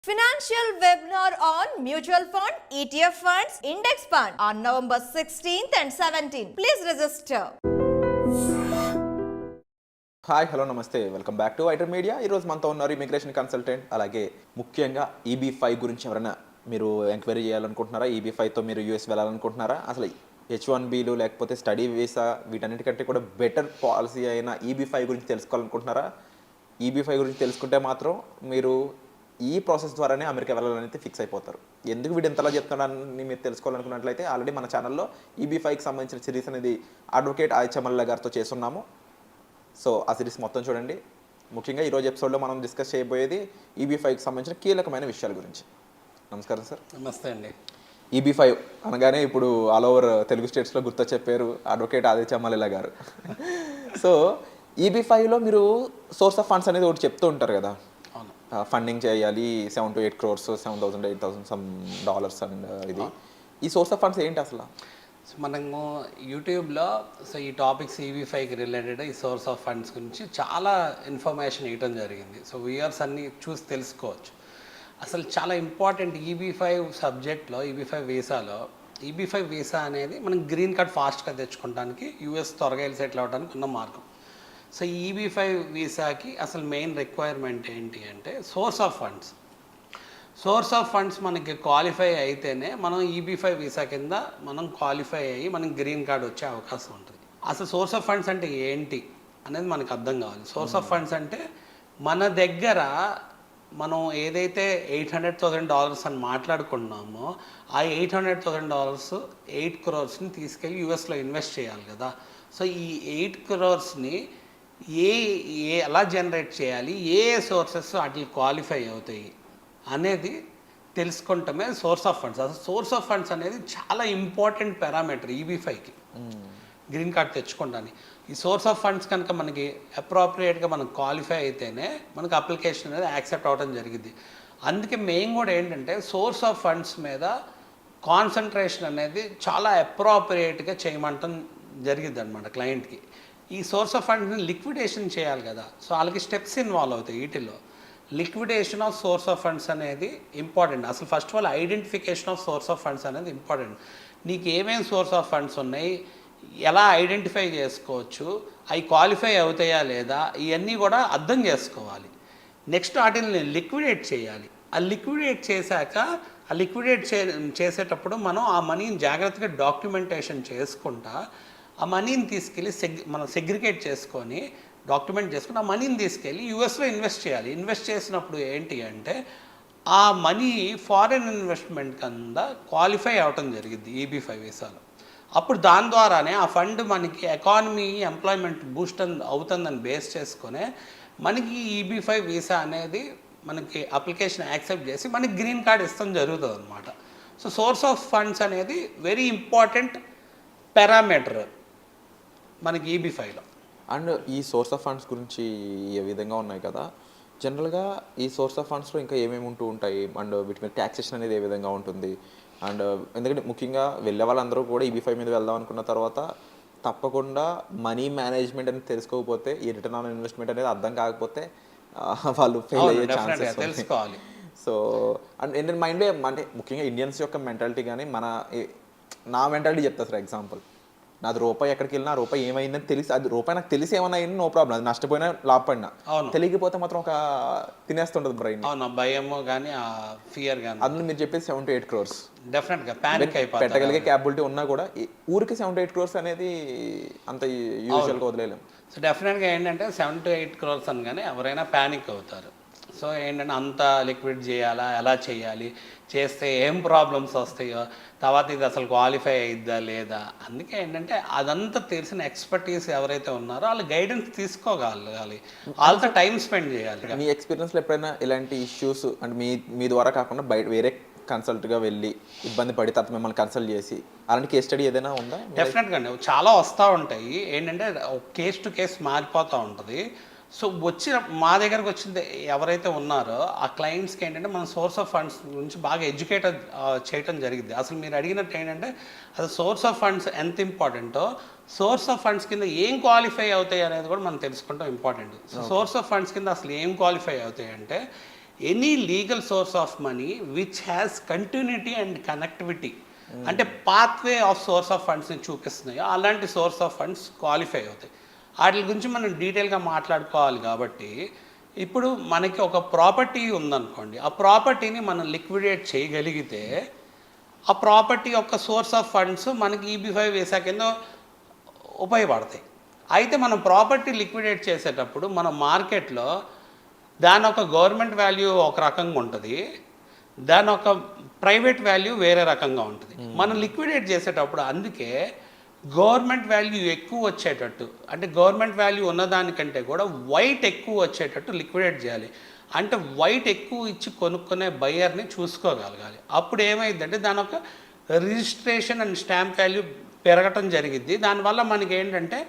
Financial webinar on mutual fund, ETF funds, index fund on November 16th and 17th. Please register. Hi hello నమస్తే welcome back to ఐటర్ media. ఈరోజు మనతో ఉన్నారు immigration consultant, అలాగే ముఖ్యంగా EB-5 గురించి ఎవరైనా మీరు ఎంక్వైరీ చేయాలనుకుంటున్నారా, EB-5తో మీరు యూఎస్ వెళ్ళాలనుకుంటున్నారా, అసలు H-1Bలు లేకపోతే స్టడీ వీసా వీటన్నిటికంటే కూడా బెటర్ పాలసీ అయిన EB-5 గురించి తెలుసుకోవాలనుకుంటున్నారా? EB-5 గురించి తెలుసుకుంటే మాత్రం మీరు ఈ ప్రాసెస్ ద్వారానే అమెరికా వెళ్ళాలని ఫిక్స్ అయిపోతారు. ఎందుకు వీడు ఇంతలా చెప్తున్నాడని మీరు తెలుసుకోవాలనుకున్నట్లయితే ఆల్రెడీ మన ఛానల్లో EB-5కి సంబంధించిన సిరీస్ అనేది అడ్వకేట్ ఆదిత్య గారితో చేస్తున్నాము. సో ఆ సిరీస్ మొత్తం చూడండి. ముఖ్యంగా ఈరోజు ఎపిసోడ్లో మనం డిస్కస్ చేయబోయేది EB-5కి సంబంధించిన కీలకమైన విషయాల గురించి. నమస్కారం సార్. నమస్తే అండి. EB-5 అనగానే ఇప్పుడు ఆల్ ఓవర్ తెలుగు స్టేట్స్లో గుర్తొచ్చే పేరు అడ్వకేట్ ఆదిత్య గారు. సో EB-5లో మీరు సోర్స్ ఆఫ్ ఫండ్స్ అనేది ఒకటి చెప్తూ ఉంటారు కదా, ఫండింగ్ చేయాలి 7 to 8 crores, 7,000 8,000 some dollars and ఇది ఈ సోర్స్ ఆఫ్ ఫండ్స్ ఏంటి అసలు? సో మనము యూట్యూబ్లో ఈ టాపిక్స్ EB-5కి రిలేటెడ్ ఈ సోర్స్ ఆఫ్ ఫండ్స్ గురించి చాలా ఇన్ఫర్మేషన్ ఇవ్వడం జరిగింది. సో వ్యూయర్స్ అన్నీ చూసి తెలుసుకోవచ్చు. అసలు చాలా ఇంపార్టెంట్ EB-5 సబ్జెక్ట్లో, EB-5 వీసాలో EB-5 వీసా అనేది మనం గ్రీన్ కార్డ్ ఫాస్ట్గా తెచ్చుకోవడానికి, యూఎస్ త్వరగా వెళ్ళి సెటిల్ అవ్వడానికి ఉన్న మార్గం. సో EB-5 వీసాకి అసలు మెయిన్ రిక్వైర్మెంట్ ఏంటి అంటే source of funds. Source of funds మనకి క్వాలిఫై అయితేనే మనం EB-5 వీసా కింద మనం క్వాలిఫై అయ్యి మనకి గ్రీన్ కార్డ్ వచ్చే అవకాశం ఉంటుంది. అసలు సోర్స్ ఆఫ్ ఫండ్స్ అంటే ఏంటి అనేది మనకు అర్థం కావాలి. సోర్స్ ఆఫ్ ఫండ్స్ అంటే మన దగ్గర మనం ఏదైతే $800,000 అని మాట్లాడుకున్నామో ఆ $800,000 8 crores తీసుకెళ్ళి యూఎస్లో ఇన్వెస్ట్ చేయాలి కదా. సో ఈ 8 crores ఎలా జనరేట్ చేయాలి, ఏ సోర్సెస్ వాటికి క్వాలిఫై అవుతాయి అనేది తెలుసుకుంటమే సోర్స్ ఆఫ్ ఫండ్స్. అసలు సోర్స్ ఆఫ్ ఫండ్స్ అనేది చాలా ఇంపార్టెంట్ పారామీటర్ EB-5కి గ్రీన్ కార్డ్ తెచ్చుకోవడానికి. ఈ సోర్స్ ఆఫ్ ఫండ్స్ కనుక మనకి అప్రోప్రియేట్గా మనం క్వాలిఫై అయితేనే మనకు అప్లికేషన్ అనేది యాక్సెప్ట్ అవ్వడం జరిగింది. అందుకే మెయిన్ కూడా ఏంటంటే సోర్స్ ఆఫ్ ఫండ్స్ మీద కాన్సన్ట్రేషన్ అనేది చాలా అప్రోప్రియేట్గా చేయమంటం జరిగింది అనమాట క్లయింట్కి. ఈ సోర్స్ ఆఫ్ ఫండ్స్ని లిక్విడేషన్ చేయాలి కదా. సో వాళ్ళకి స్టెప్స్ ఇన్వాల్వ్ అవుతాయి. వీటిలో liquidation of swords of funds అనేది ఇంపార్టెంట్. అసలు first of all identification of swords of funds అనేది ఇంపార్టెంట్. నీకు ఏమేమి సోర్స్ ఆఫ్ ఫండ్స్ ఉన్నాయి, ఎలా ఐడెంటిఫై చేసుకోవచ్చు, అవి క్వాలిఫై అవుతాయా లేదా, ఇవన్నీ కూడా అర్థం చేసుకోవాలి. నెక్స్ట్ వాటిని లిక్విడేట్ చేయాలి. ఆ లిక్విడేట్ చేశాక ఆ లిక్విడేట్ చేసేటప్పుడు మనం ఆ మనీని జాగ్రత్తగా డాక్యుమెంటేషన్ చేసుకుంటా ఆ మనీని తీసుకెళ్ళి మనం సెగ్రిగేట్ చేసుకొని డాక్యుమెంట్ చేసుకుని ఆ మనీని తీసుకెళ్ళి యూఎస్లో ఇన్వెస్ట్ చేయాలి. ఇన్వెస్ట్ చేసినప్పుడు ఏంటి అంటే ఆ మనీ ఫారెన్ ఇన్వెస్ట్మెంట్ కింద క్వాలిఫై అవ్వటం జరిగింది EB-5 వీసాలో. అప్పుడు దాని ద్వారానే ఆ ఫండ్ మనకి ఎకానమీ ఎంప్లాయ్మెంట్ బూస్ట్ అవుతుందని బేస్ చేసుకునే మనకి EB-5 వీసా అనేది మనకి అప్లికేషన్ యాక్సెప్ట్ చేసి మనకి గ్రీన్ కార్డ్ ఇస్తాం జరుగుతుంది అనమాట. సో సోర్స్ ఆఫ్ ఫండ్స్ అనేది వెరీ ఇంపార్టెంట్ పారామీటర్ మనకి EB-5లో. అండ్ ఈ సోర్స్ ఆఫ్ ఫండ్స్ గురించి ఏ విధంగా ఉన్నాయి కదా, జనరల్గా ఈ సోర్స్ ఆఫ్ ఫండ్స్లో ఇంకా ఏమేమి ఉంటూ ఉంటాయి, అండ్ వీటి మీద ట్యాక్సేషన్ అనేది ఏ విధంగా ఉంటుంది, అండ్ ఎందుకంటే ముఖ్యంగా వెళ్ళే వాళ్ళందరూ కూడా EB-5 మీద వెళ్దాం అనుకున్న తర్వాత తప్పకుండా మనీ మేనేజ్మెంట్ అనేది తెలుసుకోకపోతే, ఈ రిటర్న్ ఆన్ ఇన్వెస్ట్మెంట్ అనేది అర్థం కాకపోతే వాళ్ళు ఫెయిల్ అయ్యే ఛాన్సెస్ తెలుసుకోవాలి. సో అండ్ ఏంటంటే మైండ్లో అంటే ముఖ్యంగా ఇండియన్స్ యొక్క మెంటాలిటీ కానీ నా మెంటాలిటీ చెప్తా సార్. ఎగ్జాంపుల్, నాది రూపాయి ఎక్కడికి వెళ్ళినా రూపాయి ఏమైందని తెలిసి, అది రూపాయి నాకు తెలిసి ఏమైనా అయింది నో ప్రాబ్లం, అది నష్టపోయినా లాభపడినా, తెలియకపోతే మాత్రం ఒక తినేస్తుంటుంది బ్రెయిన్. భయము కానీ ఆ ఫియర్ కానీ. అందులో మీరు చెప్పేసి 7 to 8 crores డెఫినెట్గా ప్యానిక్ అయిపోతుంది. పెట్టగలిగే క్యాపబిలిటీ ఉన్నా కూడా ఊరికి 7 to 8 crores అనేది అంత యూజువల్గా వదిలేలేము. సో డెఫినెట్గా ఏంటంటే 7 to 8 crores అనగానే ఎవరైనా ప్యానిక్ అవుతారు. సో ఏంటంటే అంత లిక్విడ్ చేయాలా, ఎలా చేయాలి, చేస్తే ఏం ప్రాబ్లమ్స్ వస్తాయో, తర్వాత ఇది అసలు క్వాలిఫై అయిద్దా లేదా. అందుకే ఏంటంటే అదంతా తెలిసిన ఎక్స్పర్టీస్ ఎవరైతే ఉన్నారో వాళ్ళు గైడెన్స్ తీసుకోగలగాలి, వాళ్ళతో టైం స్పెండ్ చేయాలి. మీ ఎక్స్పీరియన్స్లో ఎప్పుడైనా ఇలాంటి ఇష్యూస్ అంటే మీ ద్వారా కాకుండా బయట వేరే కన్సల్ట్గా వెళ్ళి ఇబ్బంది పడి తర్వాత మిమ్మల్ని కన్సల్ట్ చేసి అలాంటి కేస్ స్టడీ ఏదైనా ఉందా? డెఫినెట్గా చాలా వస్తూ ఉంటాయి. ఏంటంటే కేస్ టు కేస్ మారిపోతూ ఉంటుంది. సో మా దగ్గరకు వచ్చింది ఎవరైతే ఉన్నారో ఆ క్లయింట్స్కి ఏంటంటే మనం సోర్స్ ఆఫ్ ఫండ్స్ గురించి బాగా ఎడ్యుకేట్ చేయడం జరిగింది. అసలు మీరు అడిగినట్టు ఏంటంటే అసలు సోర్స్ ఆఫ్ ఫండ్స్ ఎంత ఇంపార్టెంటో, సోర్స్ ఆఫ్ ఫండ్స్ కింద ఏం క్వాలిఫై అవుతాయి అనేది కూడా మనం తెలుసుకుంటాం ఇంపార్టెంట్. సోర్స్ ఆఫ్ ఫండ్స్ కింద అసలు ఏం క్వాలిఫై అవుతాయి అంటే any legal source of money which has continuity and connectivity అంటే పాత్వే ఆఫ్ సోర్స్ ఆఫ్ ఫండ్స్ని చూపిస్తున్నాయో అలాంటి సోర్స్ ఆఫ్ ఫండ్స్ క్వాలిఫై అవుతాయి. వాటి గురించి మనం డీటెయిల్గా మాట్లాడుకోవాలి. కాబట్టి ఇప్పుడు మనకి ఒక ప్రాపర్టీ ఉందనుకోండి, ఆ ప్రాపర్టీని మనం లిక్విడేట్ చేయగలిగితే ఆ ప్రాపర్టీ యొక్క సోర్స్ ఆఫ్ ఫండ్స్ మనకి EB5 వీసా కింద ఉపయోగపడతాయి. అయితే మనం ప్రాపర్టీ లిక్విడేట్ చేసేటప్పుడు మన మార్కెట్లో దాని ఒక గవర్నమెంట్ వాల్యూ ఒక రకంగా ఉంటుంది, దాని ఒక ప్రైవేట్ వాల్యూ వేరే రకంగా ఉంటుంది. మనం లిక్విడేట్ చేసేటప్పుడు అందుకే గవర్నమెంట్ వాల్యూ ఎక్కువ వచ్చేటట్టు, అంటే గవర్నమెంట్ వాల్యూ ఉన్నదానికంటే కూడా వైట్ ఎక్కువ వచ్చేటట్టు లిక్విడేట్ చేయాలి. అంటే వైట్ ఎక్కువ ఇచ్చి కొనుక్కునే బయ్యర్ని చూసుకోగలగాలి. అప్పుడు ఏమైందంటే దాని ఒక రిజిస్ట్రేషన్ అండ్ స్టాంప్ వాల్యూ పెరగటం జరిగింది. దానివల్ల మనకి ఏంటంటే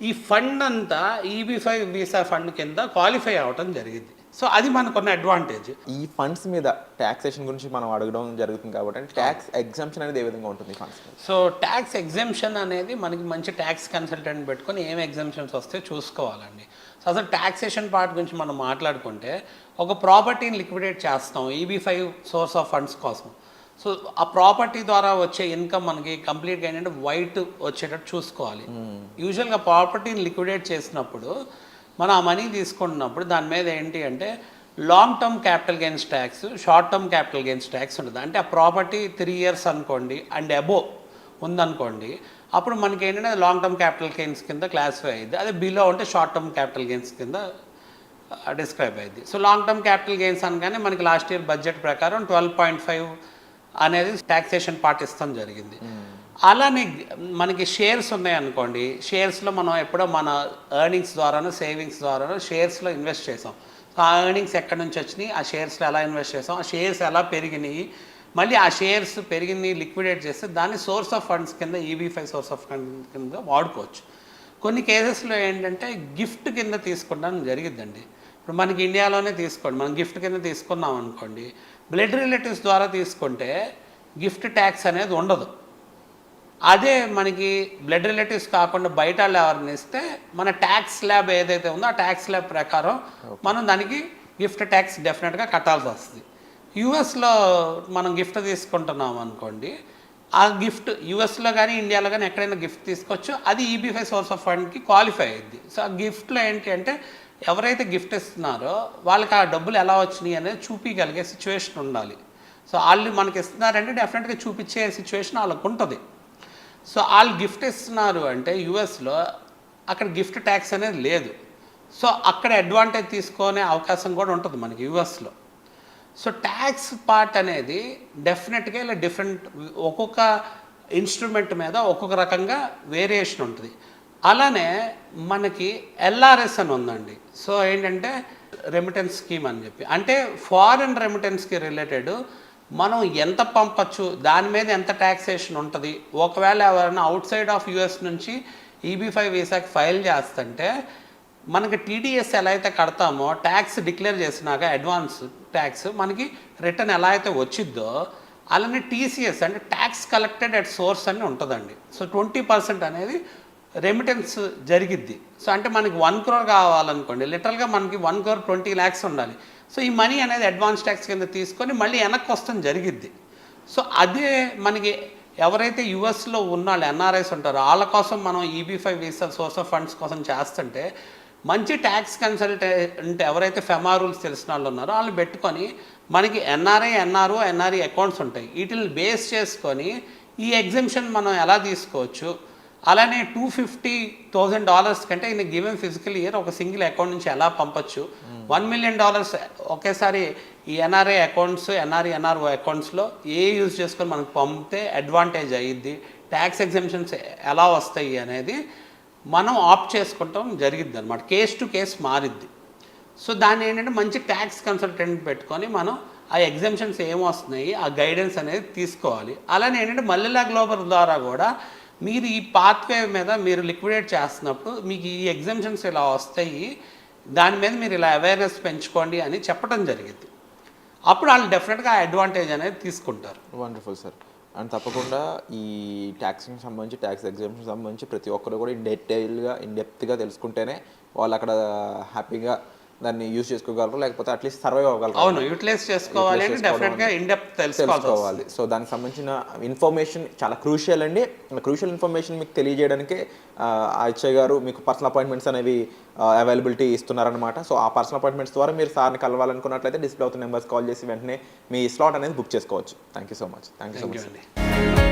ఈ ఫండ్ అంతా EB5 వీసా ఫండ్ కింద క్వాలిఫై అవ్వటం జరిగింది. సో అది మనకున్న అడ్వాంటేజ్. ఈ ఫండ్స్ మీద ట్యాక్సేషన్ గురించి మనం అడగడం జరుగుతుంది కాబట్టి ట్యాక్స్ ఎగ్జామ్షన్ అనేది ఏ విధంగా ఉంటుంది ఫండ్స్? సో ట్యాక్స్ ఎగ్జామ్షన్ అనేది మనకి మంచి ట్యాక్స్ కన్సల్టెంట్ పెట్టుకొని ఏం ఎగ్జామ్షన్స్ వస్తే చూసుకోవాలండి. సో అసలు ట్యాక్సేషన్ పార్ట్ గురించి మనం మాట్లాడుకుంటే ఒక ప్రాపర్టీని లిక్విడేట్ చేస్తాం EB5 సోర్స్ ఆఫ్ ఫండ్స్ కోసం. సో ఆ ప్రాపర్టీ ద్వారా వచ్చే ఇన్కమ్ మనకి కంప్లీట్గా ఏంటంటే వైట్ వచ్చేటట్టు చూసుకోవాలి. యూజువల్గా ప్రాపర్టీని లిక్విడేట్ చేసినప్పుడు మనం ఆ మనీ తీసుకుంటున్నప్పుడు దాని మీద ఏంటి అంటే long term capital gains tax, short term capital gains tax ఉంటుంది. అంటే ఆ ప్రాపర్టీ 3 years అనుకోండి అండ్ అబోవ్ ఉందనుకోండి, అప్పుడు మనకి ఏంటంటే లాంగ్ టర్మ్ క్యాపిటల్ గెయిన్స్ కింద క్లాసిఫై అయ్యింది. అదే బిలో ఉంటే షార్ట్ టర్మ్ క్యాపిటల్ గెయిన్స్ కింద డిస్క్రైబ్ అయ్యింది. So long term capital gains అనగానే మనకి లాస్ట్ ఇయర్ బడ్జెట్ ప్రకారం 12.5 అనేది ట్యాక్సేషన్ పాటిస్తాం జరిగింది. అలానే మనకి షేర్స్ ఉన్నాయనుకోండి, షేర్స్లో మనం ఎప్పుడో మన ఎర్నింగ్స్ ద్వారానో సేవింగ్స్ ద్వారానో షేర్స్లో ఇన్వెస్ట్ చేసాం. సో ఆ ఎర్నింగ్స్ ఎక్కడి నుంచి వచ్చినాయి, ఆ షేర్స్లో ఎలా ఇన్వెస్ట్ చేసాం, ఆ షేర్స్ ఎలా పెరిగినాయి, మళ్ళీ ఆ షేర్స్ పెరిగినాయి లిక్విడేట్ చేస్తే దాన్ని సోర్స్ ఆఫ్ ఫండ్స్ కింద EB5 సోర్స్ ఆఫ్ ఫండ్ కింద వాడుకోవచ్చు. కొన్ని కేసెస్లో ఏంటంటే గిఫ్ట్ కింద తీసుకోవడం జరిగిద్దండి. ఇప్పుడు మనకి ఇండియాలోనే తీసుకోండి, మనం గిఫ్ట్ కింద తీసుకున్నాం అనుకోండి, బ్లడ్ రిలేటివ్స్ ద్వారా తీసుకుంటే గిఫ్ట్ ట్యాక్స్ అనేది ఉండదు. అదే మనకి బ్లడ్ రిలేటివ్స్ కాకుండా బయట ఎవరిని ఇస్తే మన ట్యాక్స్ స్లాబ్ ఏదైతే ఉందో ఆ ట్యాక్స్ స్లాబ్ ప్రకారం మనం దానికి గిఫ్ట్ ట్యాక్స్ డెఫినెట్గా కట్టాల్సి వస్తుంది. యూఎస్లో మనం గిఫ్ట్ తీసుకుంటున్నాం అనుకోండి, ఆ గిఫ్ట్ యూఎస్లో కానీ ఇండియాలో కానీ ఎక్కడైనా గిఫ్ట్ తీసుకోవచ్చు, అది EB5 సోర్స్ ఆఫ్ ఫండ్కి క్వాలిఫై అయ్యింది. సో ఆ గిఫ్ట్లో ఏంటి అంటే ఎవరైతే గిఫ్ట్ ఇస్తున్నారో వాళ్ళకి ఆ డబ్బులు ఎలా వచ్చినాయి అనేది చూపించగలిగే సిచ్యువేషన్ ఉండాలి. సో వాళ్ళు మనకి ఇస్తున్నారంటే డెఫినెట్గా చూపించే సిచ్యువేషన్ వాళ్ళకు ఉంటుంది. సో వాళ్ళు గిఫ్ట్ ఇస్తున్నారు అంటే యూఎస్లో అక్కడ గిఫ్ట్ ట్యాక్స్ అనేది లేదు. సో అక్కడ అడ్వాంటేజ్ తీసుకునే అవకాశం కూడా ఉంటుంది మనకి యూఎస్లో. సో ట్యాక్స్ పార్ట్ అనేది డెఫినెట్గా ఇలా డిఫరెంట్ ఒక్కొక్క ఇన్స్ట్రుమెంట్ మీద ఒక్కొక్క రకంగా వేరియేషన్ ఉంటుంది. అలానే మనకి LRS అని ఉందండి. సో ఏంటంటే రెమిటెన్స్ స్కీమ్ అని చెప్పి, అంటే ఫారిన్ రెమిటెన్స్కి రిలేటెడ్ మనం ఎంత పంపచ్చు, దాని మీద ఎంత ట్యాక్సేషన్ ఉంటుంది. ఒకవేళ ఎవరైనా అవుట్ సైడ్ ఆఫ్ US నుంచి EB5 వీసాకి ఫైల్ చేస్తుంటే మనకి TDS ఎలా అయితే కడతామో ట్యాక్స్ డిక్లేర్ చేసినాక అడ్వాన్స్ ట్యాక్స్ మనకి రిటర్న్ ఎలా అయితే వచ్చిద్దో అలానే TCS అంటే ట్యాక్స్ కలెక్టెడ్ అట్ సోర్స్ అని ఉంటుందండి. సో 20% అనేది రెమిటెన్స్ జరిగిద్ది. సో అంటే మనకి 1 crore కావాలనుకోండి, లిటరల్గా మనకి 1 crore 20 lakhs ఉండాలి. సో ఈ మనీ అనేది అడ్వాన్స్ ట్యాక్స్ కింద తీసుకొని మళ్ళీ వెనక్కి వస్తాం జరిగిద్ది. సో అదే మనకి ఎవరైతే యూఎస్లో ఉన్న వాళ్ళు NRIs ఉంటారో వాళ్ళ కోసం మనం EB5 visa source of funds కోసం చేస్తుంటే మంచి ట్యాక్స్ కన్సల్టెంట్ ఎవరైతే ఫెమా రూల్స్ తెలిసిన వాళ్ళు ఉన్నారో వాళ్ళు పెట్టుకొని మనకి NRI, NRO, NRE అకౌంట్స్ ఉంటాయి. వీటిని బేస్ చేసుకొని ఈ ఎగ్జామ్షన్ మనం ఎలా తీసుకోవచ్చు, అలానే $250,000 కంటే ఇన్ గివెన్ ఫిజికల్ ఇయర్ ఒక సింగిల్ అకౌంట్ నుంచి ఎలా పంపచ్చు, $1 million ఒకేసారి ఈ NRI అకౌంట్స్, NRE, NRO అకౌంట్స్లో యూజ్ చేసుకొని మనకు పంపితే అడ్వాంటేజ్ అయ్యిద్ది, ట్యాక్స్ ఎగ్జామ్షన్స్ ఎలా వస్తాయి అనేది మనం ఆప్ట్ చేసుకుంటాం జరిగిద్ది అనమాట. కేస్ టు కేస్ మారిద్ది. సో దాన్ని ఏంటంటే మంచి ట్యాక్స్ కన్సల్టెంట్ పెట్టుకొని మనం ఆ ఎగ్జామ్షన్స్ ఏమొస్తున్నాయి ఆ గైడెన్స్ అనేది తీసుకోవాలి. అలానే ఏంటంటే మల్లెలా గ్లోబల్ ద్వారా కూడా మీరు ఈ పాత్వే మీద మీరు లిక్విడేట్ చేస్తున్నప్పుడు మీకు ఈ ఎగ్జామ్షన్స్ ఇలా వస్తాయి, దాని మీద మీరు ఇలా అవేర్నెస్ పెంచుకోండి అని చెప్పడం జరిగింది. అప్పుడు వాళ్ళు డెఫినెట్గా ఆ అడ్వాంటేజ్ అనేది తీసుకుంటారు. Wonderful sir. అండ్ తప్పకుండా ఈ ట్యాక్స్కి సంబంధించి ట్యాక్స్ ఎగ్జామ్షన్ సంబంధించి ప్రతి ఒక్కరు కూడా ఇన్ డెప్త్గా తెలుసుకుంటేనే వాళ్ళు అక్కడ హ్యాపీగా దాన్ని యూజ్ చేసుకోగలరు, లేకపోతే అట్లీస్ట్ సర్వైవ్ అవ్వగలరు. అవును, యూటిలైజ్ చేసుకోవాలి అంటే డెఫినెట్గా ఇన్ డెప్త్ తెలుసుకోవాలి. సో దానికి సంబంధించిన ఇన్ఫర్మేషన్ చాలా క్రూషియల్ అండి. క్రూషియల్ ఇన్ఫర్మేషన్ మీకు తెలియజేయడానికి అక్షయ్ గారు మీకు పర్సనల్ అపాయింట్మెంట్స్ అనేవి అవైలబిలిటీ ఇస్తున్నారనమాట. సో ఆ పర్సనల్ అపాయింట్మెంట్స్ ద్వారా మీరు సార్ని కలవాలనుకున్నట్లయితే డిస్ప్లే అవుతున్న నెంబర్స్ కాల్ చేసి వెంటనే మీ స్లాట్ అనేది బుక్ చేసుకోవచ్చు. Thank you so much. అండి.